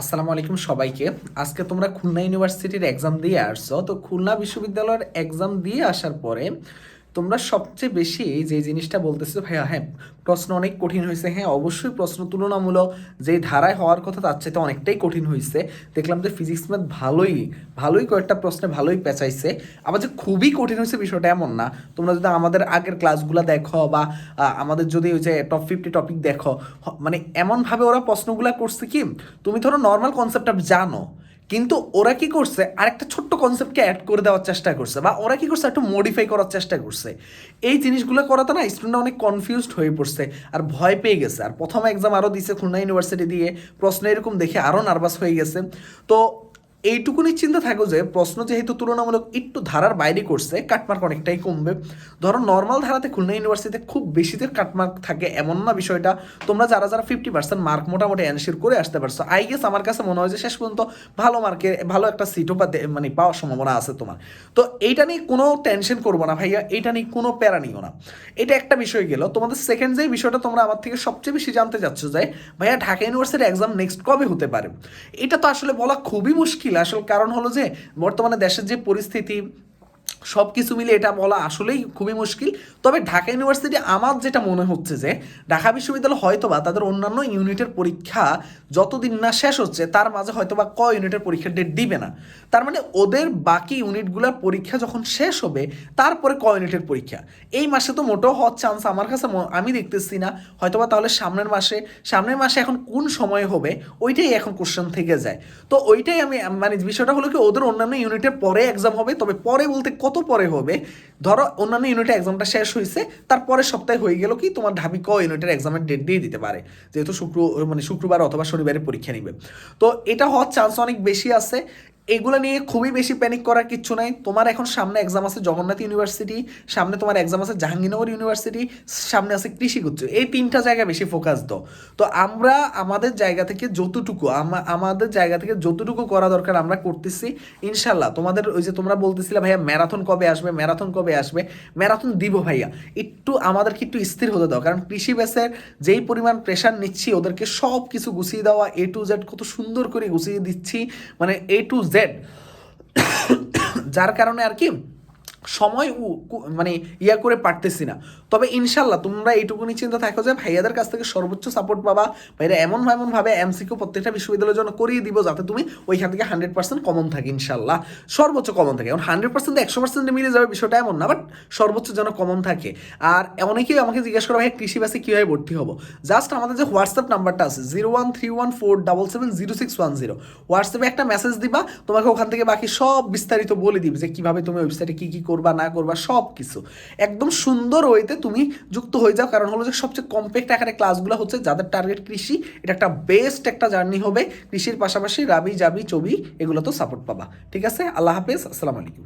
আসসালামু আলাইকুম সবাইকে। আজকে তোমরা খুলনা ইউনিভার্সিটির এক্সাম দিয়ে আসছো। তো খুলনা বিশ্ববিদ্যালয়ের এক্সাম দিয়ে আসার পরে তোমরা সবচেয়ে বেশি যে জিনিসটা বলতেছো, ভাইয়া হ্যাঁ প্রশ্ন অনেক কঠিন হয়েছে। হ্যাঁ অবশ্যই প্রশ্ন তুলনামূলক যে ধারায় হওয়ার কথা তার চাইতে অনেকটাই কঠিন হয়েছে। দেখলাম যে ফিজিক্স ম্যাথ ভালোই ভালোই কয়েকটা প্রশ্নে ভালোই পেঁচাইছে। আবার যে খুবই কঠিন হয়েছে বিষয়টা এমন না। তোমরা যদি আমাদের আগের ক্লাসগুলো দেখো বা আমাদের যদি ওই যে টপ 50 টপিক দেখো, মানে এমনভাবে ওরা প্রশ্নগুলো করছে কি, তুমি ধরো নর্মাল কনসেপ্টটা জানো, কিন্তু ওরা কি করছে আরেকটা ছোট্ট কনসেপ্টকে অ্যাড করে দেওয়ার চেষ্টা করছে, বা ওরা কি করছে একটু মডিফাই করার চেষ্টা করছে। এই জিনিসগুলো করাতে না স্টুডেন্ট অনেক কনফিউজড হয়ে পড়ছে আর ভয় পেয়ে গেছে। আর প্রথম এক্সাম আরও দিছে খুলনা ইউনিভার্সিটি দিয়ে, প্রশ্ন এরকম দেখে আরও নার্ভাস হয়ে গেছে। তো এইটুকুনি চিন্তা থাকো যে প্রশ্ন যেহেতু তুলনামূলক একটু ধারার বাইরে করছে, কাটমার্ক অনেকটাই কমবে। ধরো নর্মাল ধারাতে খুলনা ইউনিভার্সিটিতে খুব বেশিতে কাটমার্ক থাকে এমন না বিষয়টা। তোমরা যারা যারা 50% মার্ক মোটামুটি অ্যানসিওর করে আসতে পারছো, আই গেস আমার কাছে মনে হয় যে শেষ পর্যন্ত ভালো মার্কে ভালো একটা সিটও মানে পাওয়ার সম্ভাবনা আছে তোমার। তো এইটা নিয়ে কোনো টেনশন করবো না ভাইয়া, এইটা নিয়ে কোনো প্যারা নিও না। এটা একটা বিষয় গেল। তোমাদের সেকেন্ড যে বিষয়টা তোমরা আমার থেকে সবচেয়ে বেশি জানতে চাচ্ছ যে ভাইয়া ঢাকা ইউনিভার্সিটির এক্সাম নেক্সট কবে হতে পারে, এটা তো আসলে বলা খুবই মুশকিল। আসল কারণ হলো যে বর্তমানে দেশের যে পরিস্থিতি, সব কিছু মিলে এটা বলা আসলেই খুবই মুশকিল। তবে ঢাকা ইউনিভার্সিটি আমার যেটা মনে হচ্ছে যে ঢাকা বিশ্ববিদ্যালয় হয়তোবা তাদের অন্যান্য ইউনিটের পরীক্ষা যতদিন না শেষ হচ্ছে তার মাঝে হয়তোবা ইউনিটের পরীক্ষার ডেট দিবে না। তার মানে ওদের বাকি ইউনিটগুলোর পরীক্ষা যখন শেষ হবে তারপরে ইউনিটের পরীক্ষা। এই মাসে তো মোটেও হওয়ার চান্স আমার কাছে আমি দেখতেছি না। হয়তোবা তাহলে সামনের মাসে এখন কোন সময় হবে ওইটাই এখন কোশ্চেন থেকে যায়। তো ওইটাই আমি মানে বিষয়টা হলো কি, ওদের অন্যান্য ইউনিটের পরে এক্সাম হবে। তবে পরে বলতে কত পরে হবে, ধরো অন্যান্য ইউনিটের এক্সামটা শেষ হয়েছে তার পরের সপ্তাহে হয়ে গেল কি তোমার ঢাবি ইউনিটের এক্সামের ডেট দিয়ে দিতে পারে, যেহেতু মানে শুক্রবার অথবা শনিবারে পরীক্ষা নিবে। তো এটা হওয়ার চান্স অনেক বেশি আছে। এগুলো নিয়ে খুবই বেশি প্যানিক করার কিচ্ছু নাই। তোমার এখন সামনে এক্সাম আছে জগন্নাথ ইউনিভার্সিটি, সামনে তোমার এক্সাম আছে জাহাঙ্গীরনগর ইউনিভার্সিটি, সামনে আছে কৃষিগুচ্ছ। এই তিনটা জায়গায় বেশি ফোকাস দাও। তো আমরা আমাদের জায়গা থেকে যতটুকু আমাদের জায়গা থেকে যতটুকু করা দরকার আমরা করতেছি। ইনশাল্লাহ তোমাদের ওই যে তোমরা বলতেছিলে ভাইয়া ম্যারাথন কবে আসবে, ম্যারাথন কবে আসবে, ম্যারাথন দিব ভাইয়া। একটু আমাদেরকে একটু স্থির হতে দাও, কারণ কৃষি ব্যাসের যেই পরিমাণ প্রেশার নিচ্ছি, ওদেরকে সব কিছু গুছিয়ে দেওয়া এ টু জেড কত সুন্দর করে গুছিয়ে দিচ্ছি, মানে এ টু জেড। যার কারণে আর কি সময় মানে ইয়া করে পারতেছি না। তবে ইনশাল্লাহ তোমরা এইটুকুনি চিন্তা থাকো যে ভাইয়াদের কাছ থেকে সর্বোচ্চ সাপোর্ট পাবা। ভাইরা এমনভাবে এমসিকিউ প্রত্যেকটা বিশ্ববিদ্যালয়ের জন্য করিয়ে দিব যাতে তুমি ওইখান থেকে 100% কমন থাকে, ইনশাল্লাহ সর্বোচ্চ কমন থাকে। এখন 100% 100% মিলে যাবে বিষয়টা এমন না, বাট সর্বোচ্চ যেন কমন থাকে। আর অনেকেই আমাকে জিজ্ঞেস করা, ভাই কৃষি বাসে কীভাবে ভর্তি হবো। জাস্ট আমাদের যে হোয়াটসঅ্যাপ নাম্বারটা আছে 01314770610, হোয়াটসঅ্যাপে একটা মেসেজ দিবা, তোমাকে ওখান থেকে বাকি সব বিস্তারিত বলে দিবে যে কীভাবে তুমি ওয়েবসাইটে কী কী করবা না করবা সব কিছু একদম সুন্দর ওয়েতে তুমি যুক্ত হয়ে যাও। কারণ হলো যে সবচেয়ে কম্প্যাক্ট আকারে ক্লাসগুলো হচ্ছে যাদের টার্গেট কৃষি, এটা একটা বেস্ট একটা জার্নি হবে। কৃষির পাশাপাশি রাবি জাবি চবি এগুলো তো সাপোর্ট পাবা। ঠিক আছে, আল্লাহ হাফেজ, আসসালামু আলাইকুম।